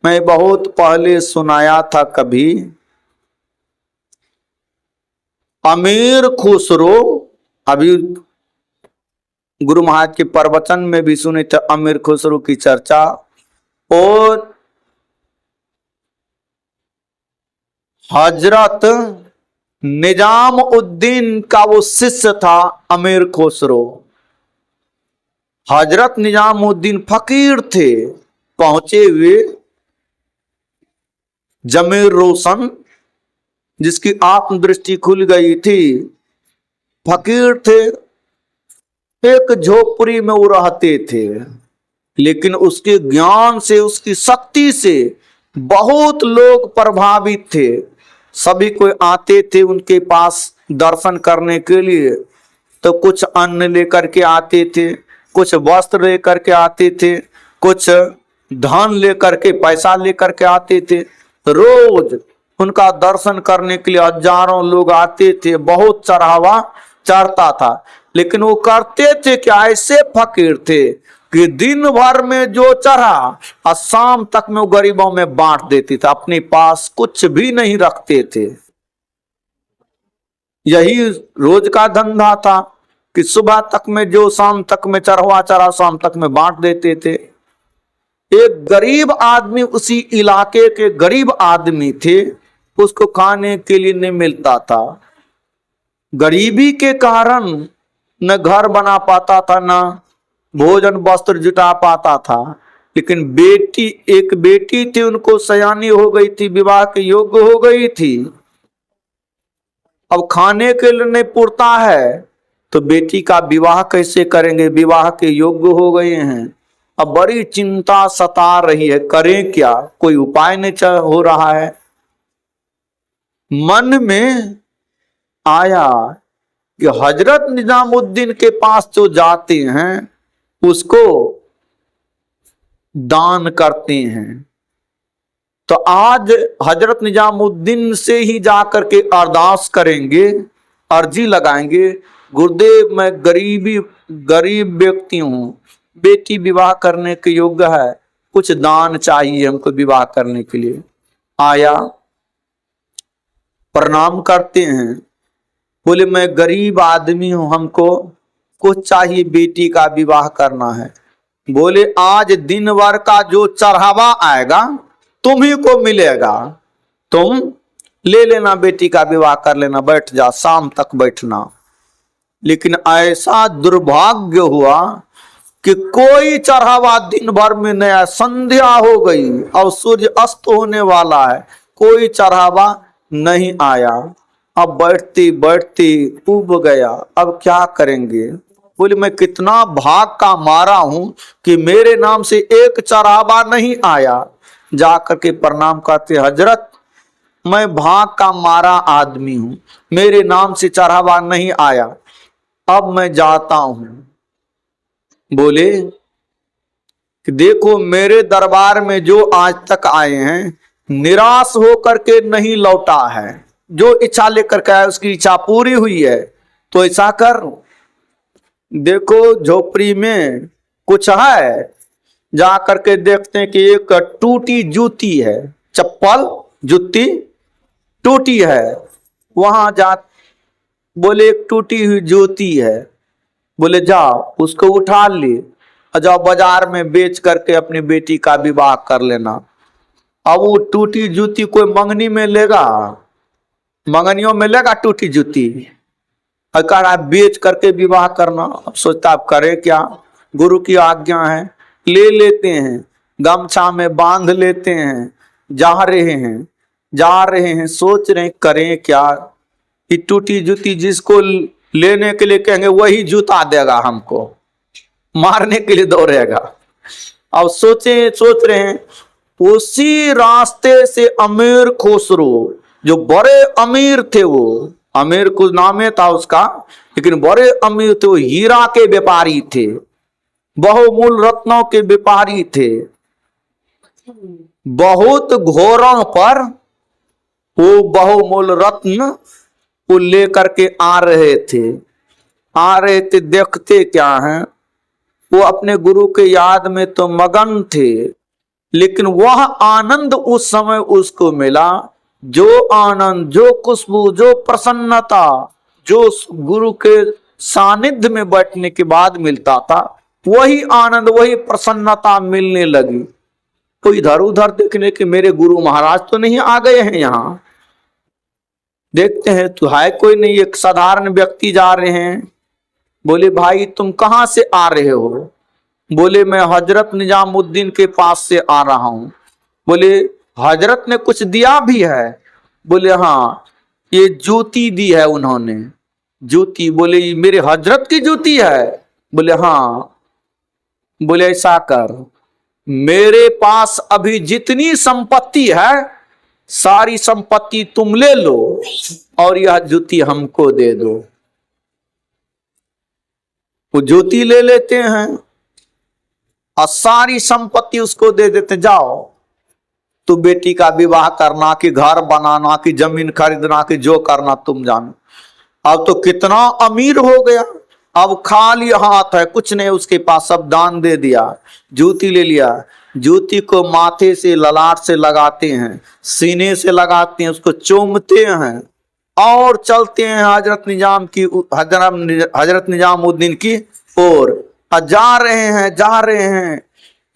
मैं बहुत पहले सुनाया था कभी, अमीर खुसरो, अभी गुरु महाराज के प्रवचन में भी सुने थे अमीर खुसरो की चर्चा। और हजरत निजामुद्दीन का वो शिष्य था अमीर खुसरो। हजरत निजामुद्दीन फकीर थे, पहुंचे हुए जमीर रोशन जिसकी आत्मदृष्टि खुल गई थी, फकीर थे, एक झोपड़ी में वो रहते थे, लेकिन उसके ज्ञान से, उसकी शक्ति से बहुत लोग प्रभावित थे। सभी कोई आते थे उनके पास दर्शन करने के लिए, तो कुछ अन्न लेकर के आते थे, कुछ वस्त्र लेकर के आते थे, कुछ धन लेकर के, पैसा लेकर के आते थे। रोज उनका दर्शन करने के लिए हजारों लोग आते थे, बहुत चढ़ावा चढ़ता था। लेकिन वो करते थे कि ऐसे फकीर थे कि दिन भर में जो चढ़ा और शाम तक में वो गरीबों में बांट देते थे, अपने पास कुछ भी नहीं रखते थे। यही रोज का धंधा था कि सुबह तक में जो शाम तक में चढ़वा चढ़ा, शाम तक में बांट देते थे। एक गरीब आदमी, उसी इलाके के गरीब आदमी थे, उसको खाने के लिए नहीं मिलता था। गरीबी के कारण न घर बना पाता था, न भोजन वस्त्र जुटा पाता था। लेकिन बेटी, एक बेटी थी, उनको सयानी हो गई थी, विवाह के योग्य हो गई थी। अब खाने के लिए नहीं पुरता है तो बेटी का विवाह कैसे करेंगे, विवाह के योग्य हो गए हैं। अब बड़ी चिंता सता रही है, करें क्या, कोई उपाय नहीं हो रहा है। मन में आया कि हजरत निजामुद्दीन के पास जो जाते हैं उसको दान करते हैं, तो आज हजरत निजामुद्दीन से ही जाकर के अरदास करेंगे, अर्जी लगाएंगे, गुरुदेव मैं गरीब व्यक्ति हूं, बेटी विवाह करने के योग्य है, कुछ दान चाहिए हमको विवाह करने के लिए। आया, प्रणाम करते हैं, बोले मैं गरीब आदमी हूं, हमको कुछ चाहिए, बेटी का विवाह करना है। बोले आज दिन भर का जो चढ़ावा आएगा तुम्ही को मिलेगा, तुम ले लेना, बेटी का विवाह कर लेना, बैठ जा, शाम तक बैठना। लेकिन ऐसा दुर्भाग्य हुआ कि कोई चढ़ावा दिन भर में नहीं, संध्या हो गई और सूर्य अस्त होने वाला है, कोई चढ़ावा नहीं आया। अब बैठती बैठती उब गया, अब क्या करेंगे। बोले मैं कितना भाग का मारा हूं कि मेरे नाम से एक चढ़ावा नहीं आया। जाकर के प्रणाम करते, हजरत मैं भाग का मारा आदमी हूं, मेरे नाम से चढ़ावा नहीं आया, अब मैं जाता हूं। बोले कि देखो मेरे दरबार में जो आज तक आए हैं निराश होकर के नहीं लौटा है, जो इच्छा लेकर के आया उसकी इच्छा पूरी हुई है। तो ऐसा कर, देखो झोपड़ी में कुछ है, जा करके देखते हैं कि एक टूटी जूती है, चप्पल जूती टूटी है, वहां जा। बोले एक टूटी हुई जूती है, बोले जाओ उसको उठा ले और जाओ बाजार में बेच करके अपनी बेटी का विवाह कर लेना। अब वो टूटी जूती कोई मंगनी में लेगा, मंगनियों में लेगा टूटी जूती, अगर आप बेच करके विवाह करना। अब सोचता आप करें क्या, गुरु की आज्ञा है, ले लेते हैं, गमछा में बांध लेते हैं, जा रहे हैं, सोच रहे करें क्या। कि टूटी जूती जिसको लेने के लिए कहेंगे वही जूता देगा, हमको मारने के लिए दौड़ेगा। अब सोच रहे हैं, उसी रास्ते से अमीर खुसरो, जो बड़े अमीर थे, वो अमीर कुछ नाम था उसका, लेकिन बड़े अमीर थे, वो हीरा के व्यापारी थे, बहुमूल्य रत्नों के व्यापारी थे। बहुत घोरों पर वो बहुमूल्य रत्न वो लेकर के आ रहे थे। देखते क्या हैं, वो अपने गुरु के याद में तो मगन थे, लेकिन वह आनंद उस समय उसको मिला, जो आनंद, जो खुशबू, जो प्रसन्नता, जो गुरु के सानिध्य में बैठने के बाद मिलता था, वही आनंद, वही प्रसन्नता मिलने लगी। तो इधर उधर देखने के मेरे गुरु महाराज तो नहीं आ गए हैं यहाँ, देखते हैं तो है कोई नहीं, एक साधारण व्यक्ति जा रहे हैं। बोले भाई तुम कहाँ से आ रहे हो? बोले मैं हजरत निजामुद्दीन के पास से आ रहा हूं। बोले हजरत ने कुछ दिया भी है? बोले हाँ, ये जूती दी है उन्होंने। जूती? बोले ये मेरे हजरत की जूती है? बोले हाँ। बोले ऐसा कर, मेरे पास अभी जितनी संपत्ति है सारी संपत्ति तुम ले लो और यह जूती हमको दे दो। वो जूती ले लेते हैं और सारी संपत्ति उसको दे देते, जाओ तू बेटी का विवाह करना, कि घर बनाना, कि जमीन खरीदना, कि जो करना तुम जानो। अब तो कितना अमीर हो गया, अब खाली हाथ है, कुछ नहीं उसके पास, सब दान दे दिया, जूती ले लिया। जूती को माथे से, ललाट से लगाते हैं, सीने से लगाते हैं, उसको चूमते हैं और चलते हैं हजरत निजामुद्दीन की ओर। जा रहे हैं,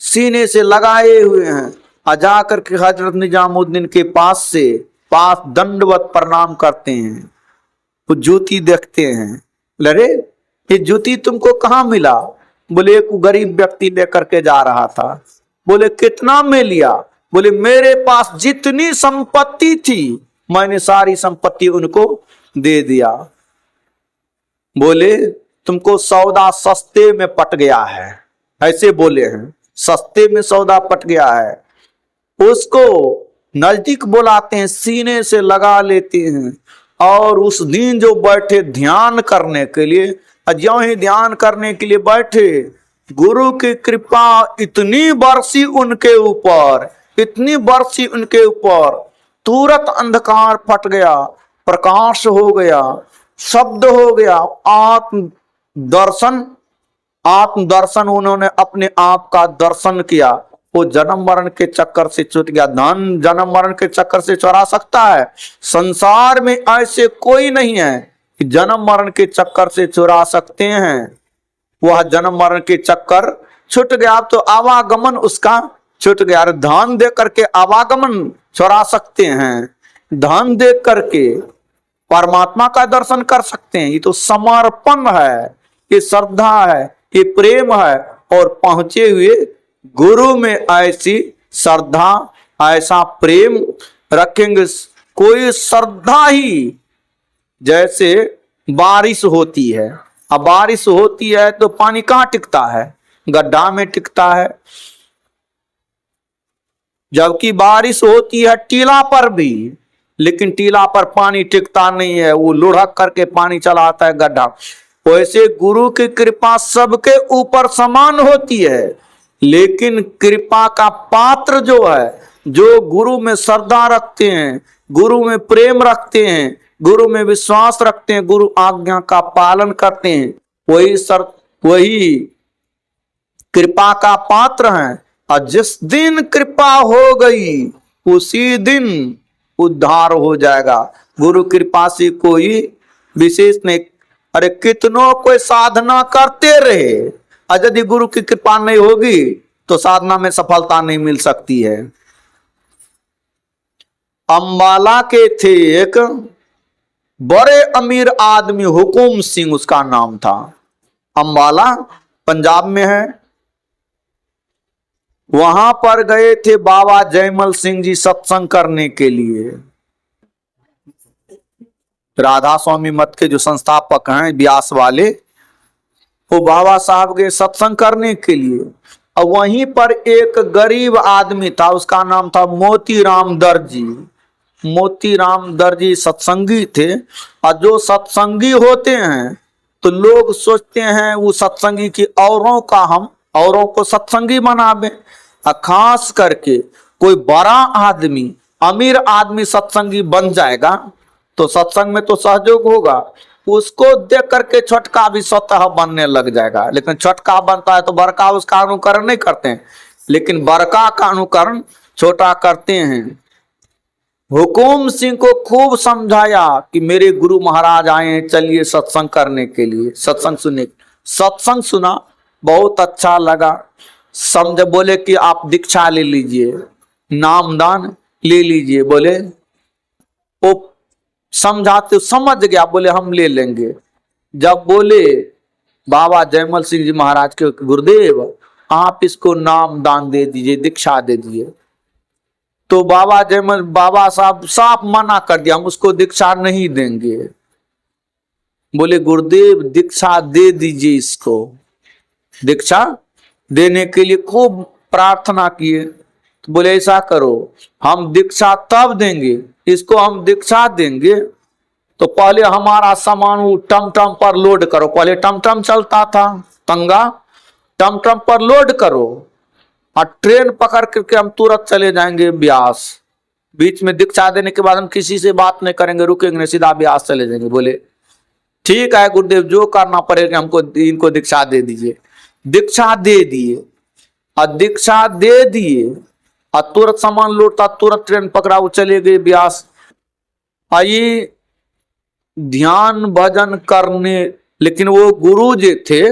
सीने से लगाए हुए हैं, जा करके हजरत निजामुद्दीन के पास दंडवत प्रणाम करते हैं। वो जूती देखते हैं, अरे ये जूती तुमको कहाँ मिला? बोले एक गरीब व्यक्ति लेकर के जा रहा था। बोले कितना में लिया? बोले मेरे पास जितनी संपत्ति थी मैंने सारी संपत्ति उनको दे दिया। बोले तुमको सौदा सस्ते में पट गया है, ऐसे बोले हैं, सस्ते में सौदा पट गया है। उसको नजदीक बुलाते हैं, सीने से लगा लेते हैं और उस दिन जो बैठे ध्यान करने के लिए, ज्यों ही ध्यान करने के लिए बैठे, गुरु की कृपा इतनी बरसी उनके ऊपर, इतनी बरसी उनके ऊपर, तुरंत अंधकार फट गया, प्रकाश हो गया, शब्द हो गया, आत्म दर्शन उन्होंने अपने आप का दर्शन किया। वो जन्म मरण के चक्कर से छूट गया। धन जन्म मरण के चक्कर से चुरा सकता है? संसार में ऐसे कोई नहीं है कि जन्म मरण के चक्कर से चुरा सकते हैं। वह जन्म मरण के चक्कर छूट गया, तो आवागमन उसका छूट गया। धन दे करके आवागमन चुरा सकते हैं, धन दे करके परमात्मा का दर्शन कर सकते हैं। ये तो समर्पण है, ये श्रद्धा है, ये प्रेम है। और पहुंचे हुए गुरु में ऐसी श्रद्धा, ऐसा प्रेम रखेंगे। कोई श्रद्धा ही जैसे बारिश होती है, अब बारिश होती है तो पानी कहाँ टिकता है? गड्ढा में टिकता है। जबकि बारिश होती है टीला पर भी, लेकिन टीला पर पानी टिकता नहीं है, वो लुढ़क करके पानी चला आता है गड्ढा। वैसे गुरु की कृपा सबके ऊपर समान होती है, लेकिन कृपा का पात्र जो है, जो गुरु में श्रद्धा रखते हैं, गुरु में प्रेम रखते हैं, गुरु में विश्वास रखते हैं, गुरु आज्ञा का पालन करते हैं, वही कृपा का पात्र हैं। और जिस दिन कृपा हो गई उसी दिन उद्धार हो जाएगा। गुरु कृपा से कोई विशेष नहीं। अरे कितनों कोई साधना करते रहे, और यदि गुरु की कृपा नहीं होगी तो साधना में सफलता नहीं मिल सकती है। अंबाला के थे एक बड़े अमीर आदमी, हुकुम सिंह उसका नाम था। अंबाला पंजाब में है। वहां पर गए थे बाबा जयमल सिंह जी सत्संग करने के लिए। राधा स्वामी मत के जो संस्थापक हैं ब्यास वाले, वो बाबा साहब के सत्संग करने के लिए। और वहीं पर एक गरीब आदमी था, उसका नाम था मोतीराम दर्जी। मोतीराम दर्जी सत्संगी थे। और जो सत्संगी होते हैं तो लोग सोचते हैं वो सत्संगी की औरों को सत्संगी बनावे। खास करके कोई बड़ा आदमी, अमीर आदमी सत्संगी बन जाएगा तो सत्संग में तो सहयोग होगा, उसको देख करके छोटका भी स्वतः बनने लग जाएगा। लेकिन छोटका बनता है तो बड़का उसका अनुकरण नहीं करते हैं, लेकिन बड़का का अनुकरण छोटा करते हैं। हुकुम सिंह को खूब समझाया कि मेरे गुरु महाराज आए हैं, चलिए सत्संग करने के लिए, सत्संग सुनने। सत्संग सुना, बहुत अच्छा लगा। समझ बोले कि आप दीक्षा ले लीजिए, नामदान ले लीजिए। बोले वो समझाते समझ गया, बोले हम ले लेंगे। जब बोले बाबा जयमल सिंह जी महाराज के गुरुदेव आप इसको नाम दान दे दीजिए, दीक्षा दे दीजिए, तो बाबा जयमल बाबा साहब साफ मना कर दिया, हम उसको दीक्षा नहीं देंगे। बोले गुरुदेव दीक्षा दे दीजिए इसको। दीक्षा देने के लिए खूब प्रार्थना किए, तो बोले ऐसा करो, हम दीक्षा तब देंगे, इसको हम दीक्षा देंगे तो पहले हमारा सामान टमटम पर लोड करो। पहले टमटम चलता था, तंगा, टमटम पर लोड करो और ट्रेन पकड़ करके हम तुरंत चले जाएंगे ब्यास। बीच में दीक्षा देने के बाद हम किसी से बात नहीं करेंगे, रुकेंगे नहीं, सीधा ब्यास चले जाएंगे। बोले ठीक है गुरुदेव, जो करना पड़ेगा हमको, इनको दीक्षा दे दीजिए। दीक्षा दे दिए और दीक्षा दे दिए और तुरंत सामान लौटता, तुरंत ट्रेन पकड़ा, वो चले गए ब्यास। आइए ध्यान भजन करने, लेकिन वो गुरु जी थे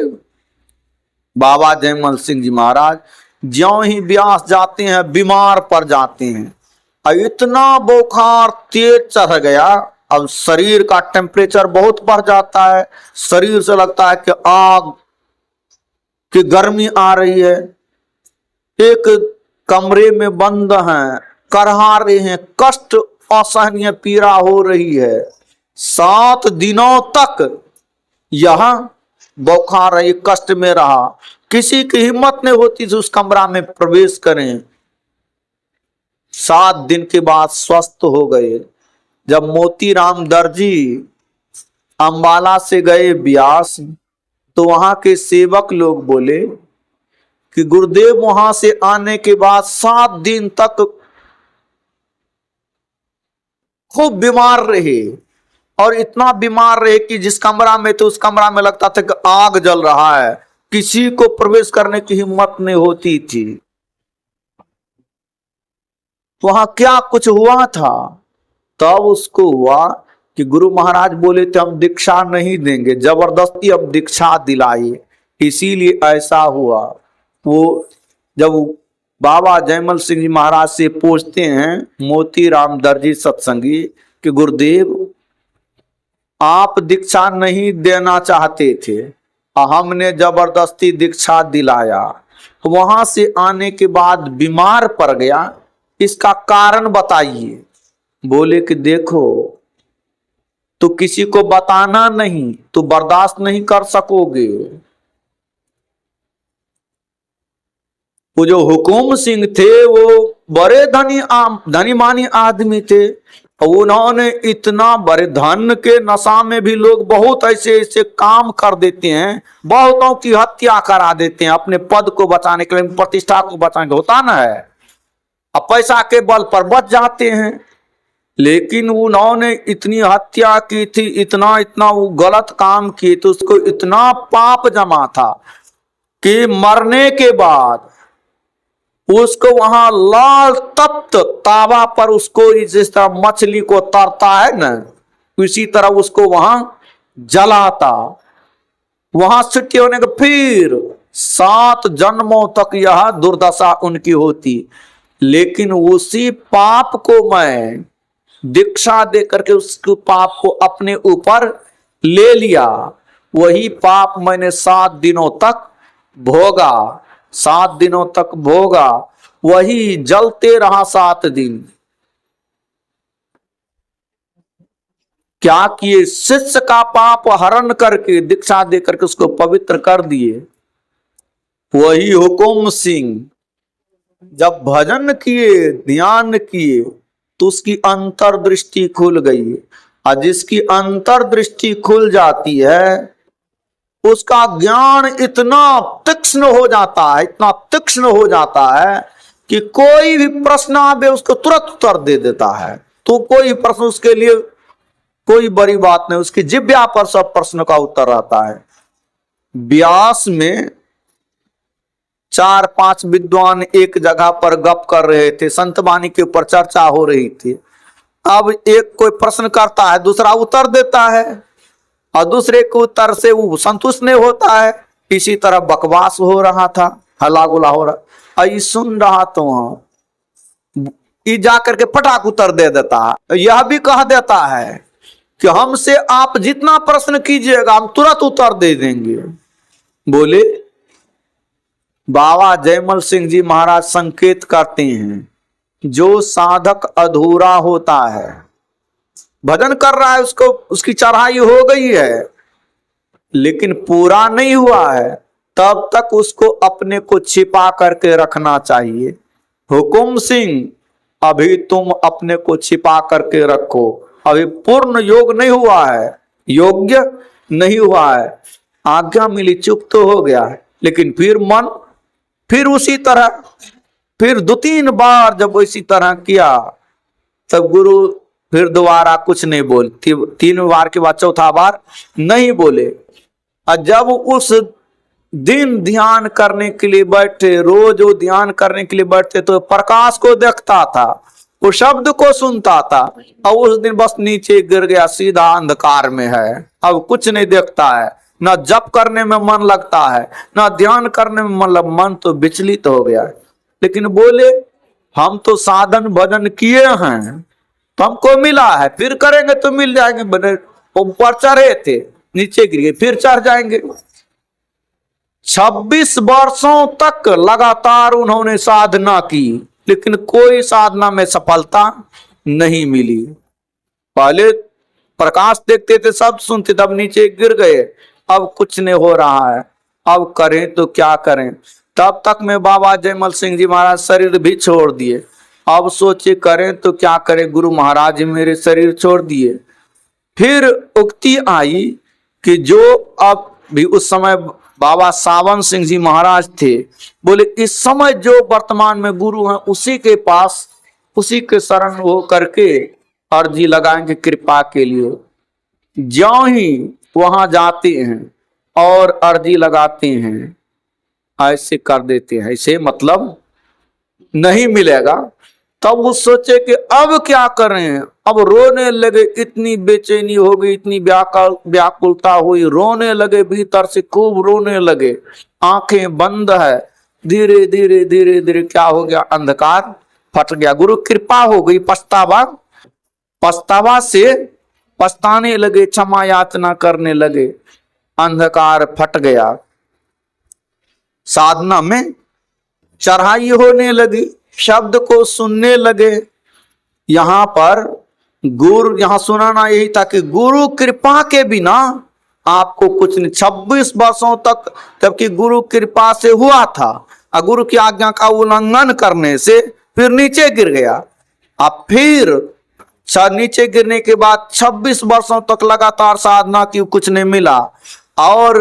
बाबा जयमल सिंह जी महाराज, ज्यों ही ब्यास जाते हैं बीमार पड़ जाते हैं और इतना बुखार तेज चढ़ गया, अब शरीर का टेम्परेचर बहुत बढ़ जाता है, शरीर से लगता है कि आग की गर्मी आ रही है। एक कमरे में बंद हैं, करहा रहे हैं, कष्ट असहनीय पीड़ा हो रही है। 7 दिनों तक यह बुखार रही, कष्ट में रहा, किसी की हिम्मत नहीं होती थी उस कमरा में प्रवेश करें। 7 दिन के बाद स्वस्थ हो गए। जब मोतीराम दर्जी अंबाला से गए ब्यास, तो वहां के सेवक लोग बोले कि गुरुदेव वहां से आने के बाद 7 दिन तक खूब बीमार रहे, और इतना बीमार रहे कि जिस कमरा में थे उस कमरा में लगता था कि आग जल रहा है, किसी को प्रवेश करने की हिम्मत नहीं होती थी। वहां क्या कुछ हुआ था, तब उसको हुआ कि गुरु महाराज बोले थे हम दीक्षा नहीं देंगे, जबरदस्ती अब दीक्षा दिलाई, इसीलिए ऐसा हुआ। वो जब बाबा जयमल सिंह जी महाराज से पूछते हैं मोतीराम दर्जी सत्संगी कि गुरुदेव आप दीक्षा नहीं देना चाहते थे, हमने जबरदस्ती दीक्षा दिलाया, वहां से आने के बाद बीमार पड़ गया, इसका कारण बताइए। बोले कि देखो तो किसी को बताना नहीं तो बर्दाश्त नहीं कर सकोगे। वो जो हुकुम सिंह थे वो बड़े धनी मानी आदमी थे, उन्होंने इतना बड़े धन के नशा में भी लोग बहुत ऐसे ऐसे काम कर देते हैं, बहुतों की हत्या करा देते हैं अपने पद को बचाने के लिए, प्रतिष्ठा को बचाने के, होता ना है, अब पैसा के बल पर बच जाते हैं। लेकिन उन्होंने इतनी हत्या की थी, इतना इतना वो गलत काम किए, तो उसको इतना पाप जमा था कि मरने के बाद उसको वहां लाल तप्त तावा पर उसको जिस तरह मछली को तरता है ना, इसी तरह उसको वहां जलाता। वहां छुट्टी होने के फिर 7 जन्मों तक यह दुर्दशा उनकी होती। लेकिन उसी पाप को मैं दीक्षा दे करके उसके पाप को अपने ऊपर ले लिया, वही पाप मैंने 7 दिनों तक भोगा, 7 दिनों तक भोगा, वही जलते रहा 7 दिन। क्या किए, शिष्य का पाप हरण करके दीक्षा दे करके उसको पवित्र कर दिए। वही हुकुम सिंह जब भजन किए, ध्यान किए, तो उसकी अंतर्दृष्टि खुल गई, और जिसकी अंतर्दृष्टि खुल जाती है उसका ज्ञान इतना तीक्ष्ण हो जाता है, इतना तीक्ष्ण हो जाता है कि कोई भी प्रश्न आवे उसको तुरंत उत्तर दे देता है। तो कोई प्रश्न उसके लिए कोई बड़ी बात नहीं, उसकी जिह्वा पर सब प्रश्न का उत्तर आता है। व्यास में 4-5 विद्वान एक जगह पर गप कर रहे थे, संत वाणी के ऊपर चर्चा हो रही थी। अब एक कोई प्रश्न करता है, दूसरा उत्तर देता है और दूसरे के उत्तर से वो संतुष्ट नहीं होता है। इसी तरह बकवास हो रहा था, हल्ला गुला हो रहा। आई सुन रहा तो वहां ये जाकर के फटाक उत्तर दे देता है। यह भी कह देता है कि हमसे आप जितना प्रश्न कीजिएगा हम तुरंत उत्तर दे देंगे। बोले बाबा जयमल सिंह जी महाराज संकेत करते हैं, जो साधक अधूरा होता है, भजन कर रहा है, उसको उसकी चढ़ाई हो गई है लेकिन पूरा नहीं हुआ है, तब तक उसको अपने को छिपा करके रखना चाहिए। हुकुम सिंह अभी तुम अपने को छिपा करके रखो, अभी पूर्ण योग नहीं हुआ है, योग्य नहीं हुआ है। आज्ञा मिली, चुप तो हो गया है, लेकिन फिर मन फिर उसी तरह, फिर 2-3 बार जब इसी तरह किया तब गुरु फिर दोबारा कुछ नहीं बोले। 3 बार के बाद चौथा बार नहीं बोले। और जब उस दिन ध्यान करने के लिए बैठे, रोज वो ध्यान करने के लिए बैठते तो प्रकाश को देखता था, वो शब्द को सुनता था, और उस दिन बस नीचे गिर गया, सीधा अंधकार में है, अब कुछ नहीं देखता है। न जप करने में मन लगता है, न ध्यान करने में मन तो विचलित हो गया है। लेकिन बोले हम तो साधन भजन किए हैं, तो हमको मिला है, फिर करेंगे तो मिल जाएंगे। बने ऊपर चढ़े थे, नीचे गिर गए, फिर चढ़ जाएंगे। 26 वर्षों तक लगातार उन्होंने साधना की, लेकिन कोई साधना में सफलता नहीं मिली। पहले प्रकाश देखते थे, सब सुनते, तब नीचे गिर गए, अब कुछ नहीं हो रहा है, अब करें तो क्या करें। तब तक में बाबा जयमल सिंह जी महाराज शरीर भी छोड़ दिए। अब सोचे करें तो क्या करें, गुरु महाराज जी मेरे शरीर छोड़ दिए। फिर उक्ति आई कि जो अब भी उस समय बाबा सावन सिंह जी महाराज थे, बोले इस समय जो वर्तमान में गुरु हैं उसी के पास, उसी के शरण हो करके अर्जी लगाएंगे कृपा के लिए। ज्यों ही वहां जाते हैं और अर्जी लगाते हैं, ऐसे कर देते हैं, ऐसे मतलब नहीं मिलेगा। तब वो सोचे कि अब क्या करें, अब रोने लगे, इतनी बेचैनी हो गई, इतनी व्याकुलता हुई, रोने लगे, भीतर से खूब रोने लगे, आंखें बंद है। धीरे धीरे धीरे धीरे क्या हो गया, अंधकार फट गया, गुरु कृपा हो गई। पछतावा से पछताने लगे, क्षमा याचना करने लगे, अंधकार फट गया, साधना में चढ़ाई होने लगी, शब्द को सुनने लगे। यहां पर गुरु, यहां सुनाना यही था कि गुरु कृपा के बिना आपको कुछ नहीं। 26 वर्षों तक जबकि गुरु कृपा से हुआ था, और गुरु की आज्ञा का उल्लंघन करने से फिर नीचे गिर गया। अब फिर नीचे गिरने के बाद 26 वर्षों तक लगातार साधना की, कुछ नहीं मिला, और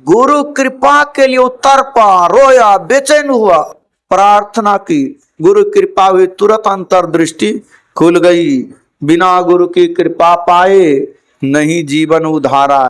गुरु कृपा के लिए उत्तर पा, रोया, बेचैन हुआ, प्रार्थना की, गुरु कृपा हुई, तुरंत अंतर्दृष्टि खुल गई। बिना गुरु की कृपा पाए नहीं जीवन उधारा।